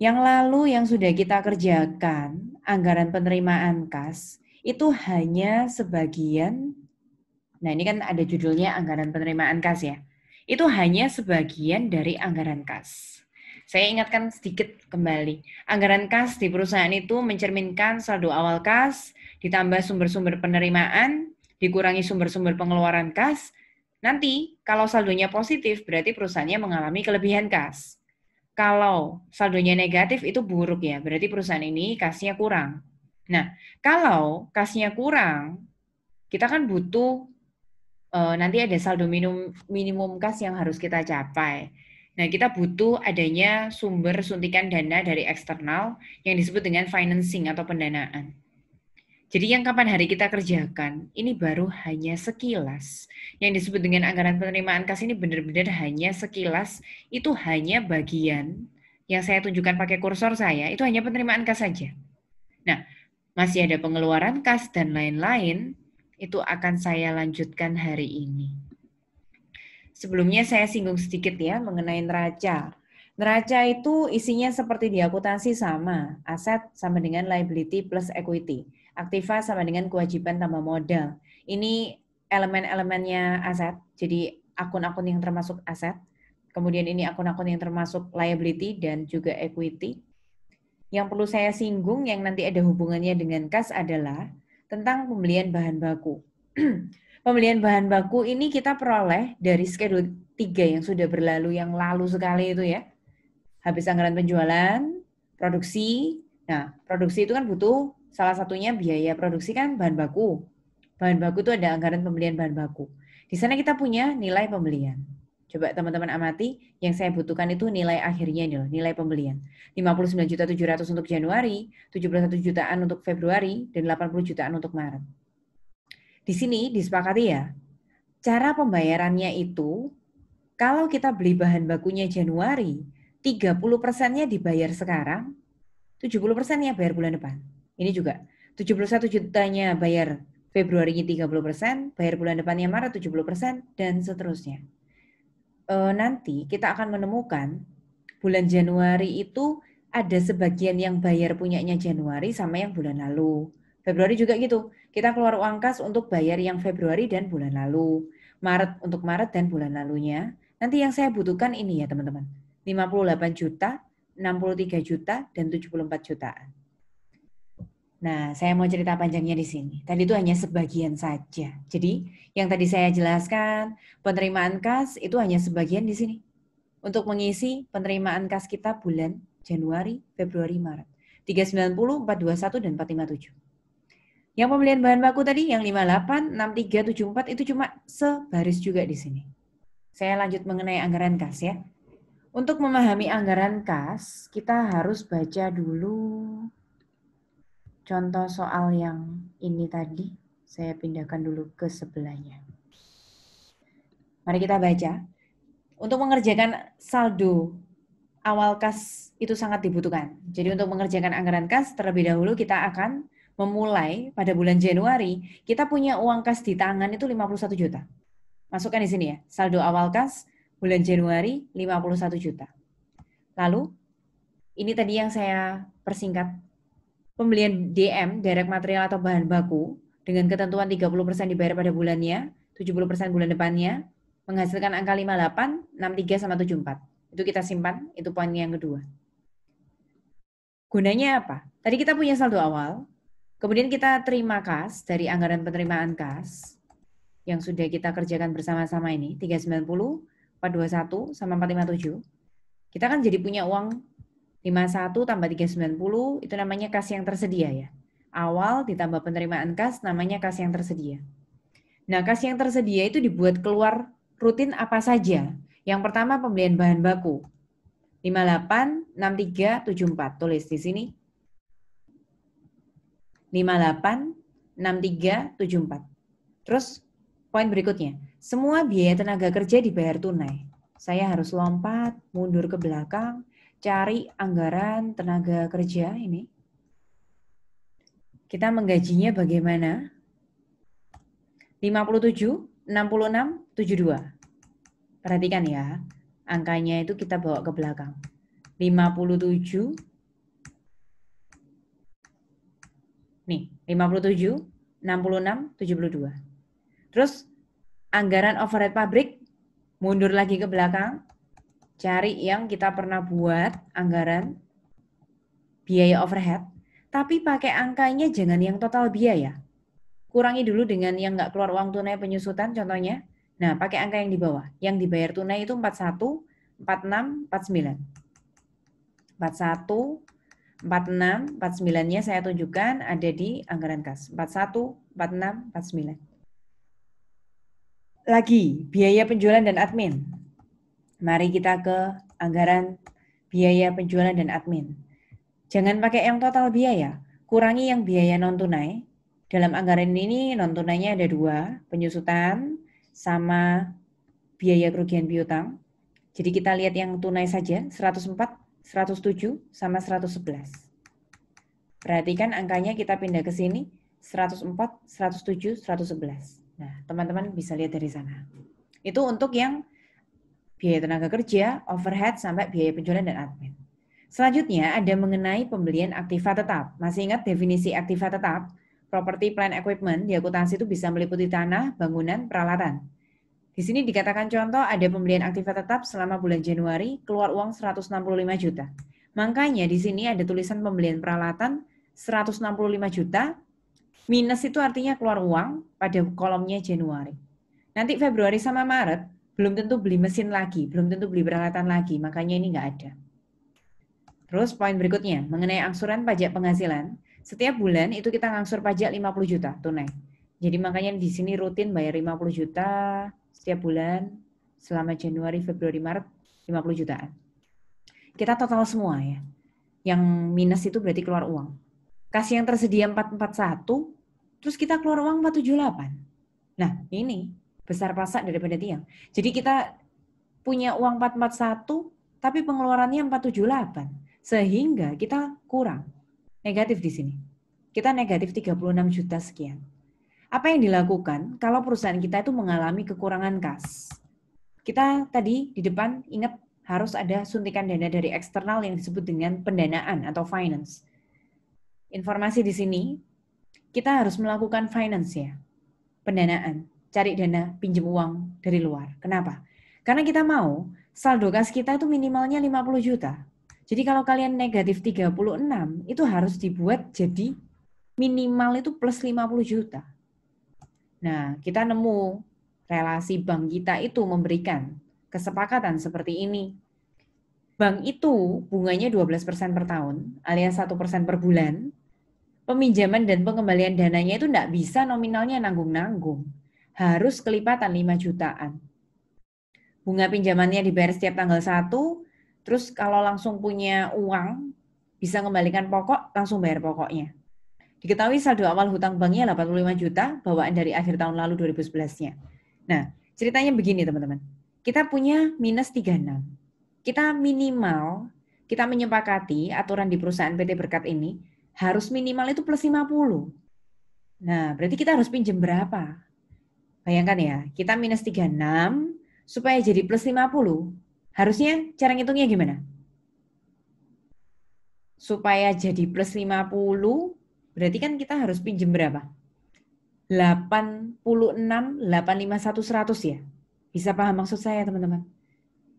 Yang lalu yang sudah kita kerjakan, anggaran penerimaan kas, itu hanya sebagian, nah ini kan ada judulnya anggaran penerimaan kas ya, itu hanya sebagian dari anggaran kas. Saya ingatkan sedikit kembali, anggaran kas di perusahaan itu mencerminkan saldo awal kas, ditambah sumber-sumber penerimaan, dikurangi sumber-sumber pengeluaran kas. Nanti kalau saldonya positif berarti perusahaannya mengalami kelebihan kas. Kalau saldonya negatif itu buruk ya, berarti perusahaan ini kasnya kurang. Nah, kalau kasnya kurang, kita kan butuh nanti ada saldo minimum kas yang harus kita capai. Nah, kita butuh adanya sumber suntikan dana dari eksternal yang disebut dengan financing atau pendanaan. Jadi yang kapan hari kita kerjakan, ini baru hanya sekilas. Yang disebut dengan anggaran penerimaan kas ini benar-benar hanya sekilas, itu hanya bagian yang saya tunjukkan pakai kursor saya, itu hanya penerimaan kas saja. Nah, masih ada pengeluaran kas dan lain-lain, itu akan saya lanjutkan hari ini. Sebelumnya saya singgung sedikit ya mengenai neraca. Neraca itu isinya seperti di akuntansi sama, aset sama dengan liability plus equity. Aktiva sama dengan kewajiban tambah modal. Ini elemen-elemennya aset, jadi akun-akun yang termasuk aset. Kemudian ini akun-akun yang termasuk liability dan juga equity. Yang perlu saya singgung yang nanti ada hubungannya dengan kas adalah tentang pembelian bahan baku. Pembelian bahan baku ini kita peroleh dari schedule 3 yang sudah berlalu, yang lalu sekali itu ya. Habis anggaran penjualan, produksi. Nah, produksi itu kan butuh salah satunya biaya produksi kan bahan baku. Bahan baku itu ada anggaran pembelian bahan baku. Di sana kita punya nilai pembelian. Coba teman-teman amati, yang saya butuhkan itu nilai akhirnya ini loh, nilai pembelian. 59.700.000 untuk Januari, 71 jutaan untuk Februari, dan 80 jutaan untuk Maret. Di sini disepakati ya, cara pembayarannya itu, kalau kita beli bahan bakunya Januari, 30%-nya dibayar sekarang, 70%-nya bayar bulan depan. Ini juga, 71 jutanya bayar Februari 30%, bayar bulan depannya Maret 70%, dan seterusnya. Nanti kita akan menemukan bulan Januari itu ada sebagian yang bayar punyanya Januari sama yang bulan lalu. Februari juga gitu. Kita keluar uang kas untuk bayar yang Februari dan bulan lalu. Maret untuk Maret dan bulan lalunya. Nanti yang saya butuhkan ini ya teman-teman. 58 juta, 63 juta, dan 74 jutaan. Nah, saya mau cerita panjangnya di sini. Tadi itu hanya sebagian saja. Jadi, yang tadi saya jelaskan, penerimaan kas itu hanya sebagian di sini. Untuk mengisi penerimaan kas kita bulan Januari, Februari, Maret. 390, 421, dan 457. Yang pembelian bahan baku tadi, yang 58, 63, 74, itu cuma sebaris juga di sini. Saya lanjut mengenai anggaran kas ya. Untuk memahami anggaran kas, kita harus baca dulu contoh soal yang ini tadi. Saya pindahkan dulu ke sebelahnya. Mari kita baca. Untuk mengerjakan saldo awal kas itu sangat dibutuhkan. Jadi untuk mengerjakan anggaran kas, terlebih dahulu kita akan memulai pada bulan Januari, kita punya uang kas di tangan itu 51 juta. Masukkan di sini ya, saldo awal kas bulan Januari 51 juta. Lalu, ini tadi yang saya persingkat. Pembelian DM, direct material atau bahan baku, dengan ketentuan 30% dibayar pada bulannya, 70% bulan depannya, menghasilkan angka 58, 63, sama 74. Itu kita simpan, itu poin yang kedua. Gunanya apa? Tadi kita punya saldo awal, kemudian kita terima kas dari anggaran penerimaan kas, yang sudah kita kerjakan bersama-sama ini, 390, 421, sama 457. Kita kan jadi punya uang 51 tambah 390, itu namanya kas yang tersedia ya. Awal ditambah penerimaan kas, namanya kas yang tersedia. Nah, kas yang tersedia itu dibuat keluar rutin apa saja. Yang pertama pembelian bahan baku. 58, 63, 74. Tulis di sini. 58, 63, 74. Terus poin berikutnya. Semua biaya tenaga kerja dibayar tunai. Saya harus lompat, mundur ke belakang, cari anggaran tenaga kerja ini. Kita menggajinya bagaimana? 57, 66, 72. Perhatikan ya, angkanya itu kita bawa ke belakang. 57. Nih, 57, 66, 72. Terus anggaran overhead pabrik, mundur lagi ke belakang, cari yang kita pernah buat anggaran biaya overhead, tapi pakai angkanya jangan yang total biaya. Kurangi dulu dengan yang nggak keluar uang tunai penyusutan contohnya. Nah, pakai angka yang di bawah. Yang dibayar tunai itu 41, 46, 49. 41, 46, 49-nya saya tunjukkan ada di anggaran kas. 41, 46, 49. Lagi, biaya penjualan dan admin. Mari kita ke anggaran biaya penjualan dan admin. Jangan pakai yang total biaya, kurangi yang biaya non-tunai. Dalam anggaran ini non-tunainya ada 2, penyusutan sama biaya kerugian piutang. Jadi kita lihat yang tunai saja, 104, 107, sama 111. Perhatikan angkanya kita pindah ke sini, 104, 107, 111. Nah, teman-teman bisa lihat dari sana. Itu untuk yang biaya tenaga kerja, overhead, sampai biaya penjualan dan admin. Selanjutnya ada mengenai pembelian aktiva tetap. Masih ingat definisi aktiva tetap? Property, plant, equipment di akuntansi itu bisa meliputi tanah, bangunan, peralatan. Di sini dikatakan contoh ada pembelian aktiva tetap selama bulan Januari keluar uang 165 juta. Makanya di sini ada tulisan pembelian peralatan 165 juta, minus itu artinya keluar uang pada kolomnya Januari. Nanti Februari sama Maret belum tentu beli mesin lagi, belum tentu beli peralatan lagi, makanya ini nggak ada. Terus poin berikutnya, mengenai angsuran pajak penghasilan, setiap bulan itu kita ngangsur pajak 50 juta tunai. Jadi makanya di sini rutin bayar 50 juta setiap bulan selama Januari, Februari, Maret 50 jutaan. Kita total semua ya. Yang minus itu berarti keluar uang. Kas yang tersedia 441, terus kita keluar uang 478. Nah, ini besar pasak daripada tiang. Jadi kita punya uang 441, tapi pengeluarannya 478. Sehingga kita kurang. Negatif di sini. Kita negatif 36 juta sekian. Apa yang dilakukan kalau perusahaan kita itu mengalami kekurangan kas? Kita tadi di depan ingat harus ada suntikan dana dari eksternal yang disebut dengan pendanaan atau finance. Informasi di sini, kita harus melakukan finance ya. Pendanaan, cari dana, pinjam uang dari luar. Kenapa? Karena kita mau saldo kas kita itu minimalnya 50 juta. Jadi kalau kalian negatif 36, itu harus dibuat jadi minimal itu plus 50 juta. Nah, kita nemu relasi bank kita itu memberikan kesepakatan seperti ini. Bank itu bunganya 12% per tahun, alias 1% per bulan. Peminjaman dan pengembalian dananya itu enggak bisa nominalnya nanggung-nanggung. Harus kelipatan 5 jutaan. Bunga pinjamannya dibayar setiap tanggal 1, terus kalau langsung punya uang, bisa kembalikan pokok, langsung bayar pokoknya. Diketahui saldo awal hutang banknya 85 juta, bawaan dari akhir tahun lalu 2011-nya. Nah, ceritanya begini teman-teman. Kita punya minus 36. Kita minimal, kita menyepakati aturan di perusahaan PT Berkat ini, harus minimal itu plus 50. Nah, berarti kita harus pinjam berapa? Bayangkan ya, kita minus 36, supaya jadi plus 50, harusnya cara ngitungnya gimana? Supaya jadi plus 50, berarti kan kita harus pinjam berapa? 86, 851, 100 ya? Bisa paham maksud saya teman-teman?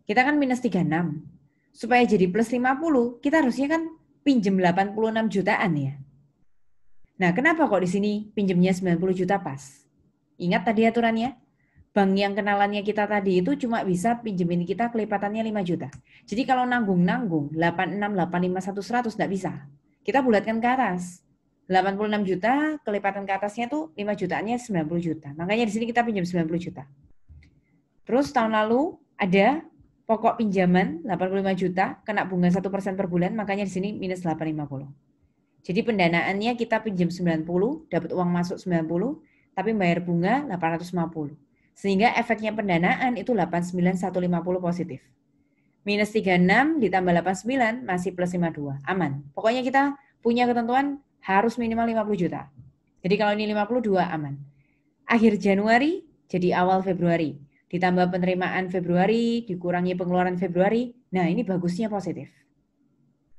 Kita kan minus 36. Supaya jadi plus 50, kita harusnya kan pinjam 86 jutaan ya. Nah, kenapa kok di sini pinjamnya 90 juta pas? Ingat tadi aturannya? Bank yang kenalannya kita tadi itu cuma bisa pinjemin kita kelipatannya 5 juta. Jadi kalau nanggung-nanggung 86, 851, 100 nggak bisa. Kita bulatkan ke atas. 86 juta, kelipatan ke atasnya tuh 5 jutaannya 90 juta. Makanya di sini kita pinjam 90 juta. Terus tahun lalu ada pokok pinjaman 85 juta, kena bunga 1% per bulan, makanya di sini minus 850. Jadi pendanaannya kita pinjam 90, dapat uang masuk 90, tapi bayar bunga 850. Sehingga efeknya pendanaan itu 89150 positif. Minus 36 ditambah 89 masih plus 52. Aman. Pokoknya kita punya ketentuan harus minimal 50 juta. Jadi kalau ini 52 aman. Akhir Januari jadi awal Februari. Ditambah penerimaan Februari, dikurangi pengeluaran Februari. Nah ini bagusnya positif.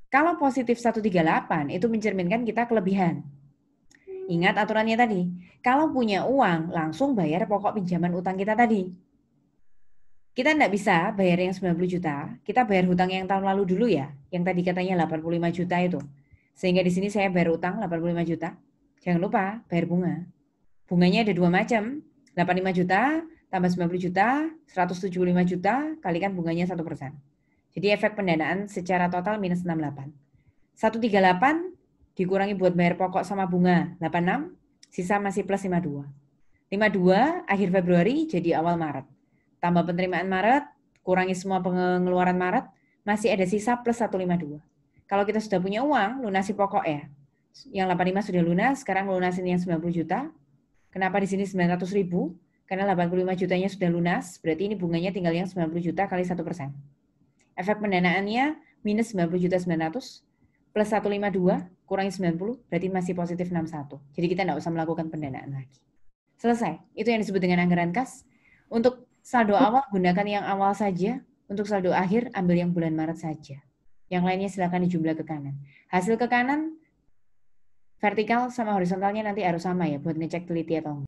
Kalau positif 138 itu mencerminkan kita kelebihan. Ingat aturannya tadi, kalau punya uang langsung bayar pokok pinjaman utang kita tadi. Kita tidak bisa bayar yang 90 juta, kita bayar hutang yang tahun lalu dulu ya, yang tadi katanya 85 juta itu. Sehingga di sini saya bayar utang 85 juta. Jangan lupa bayar bunga. Bunganya ada dua macam, 85 juta tambah 90 juta, 175 juta, kalikan bunganya 1%. Jadi efek pendanaan secara total minus 68. 138 dikurangi buat bayar pokok sama bunga 86, sisa masih plus 52. 52 akhir Februari jadi awal Maret. Tambah penerimaan Maret, kurangi semua pengeluaran Maret, masih ada sisa plus 152. Kalau kita sudah punya uang, lunasi pokok ya. Yang 85 sudah lunas, sekarang lunasin yang 90 juta. Kenapa di sini 900 ribu? Karena 85 jutanya sudah lunas, berarti ini bunganya tinggal yang 90 juta kali 1%. Efek pendanaannya minus 90 juta 900 plus 152 kurangi 90 berarti masih positif 61. Jadi kita tidak usah melakukan pendanaan lagi. Selesai. Itu yang disebut dengan anggaran kas. Untuk saldo awal gunakan yang awal saja. Untuk saldo akhir ambil yang bulan Maret saja. Yang lainnya silakan dijumlah ke kanan. Hasil ke kanan vertikal sama horizontalnya nanti harus sama ya buat ngecek teliti atau enggak.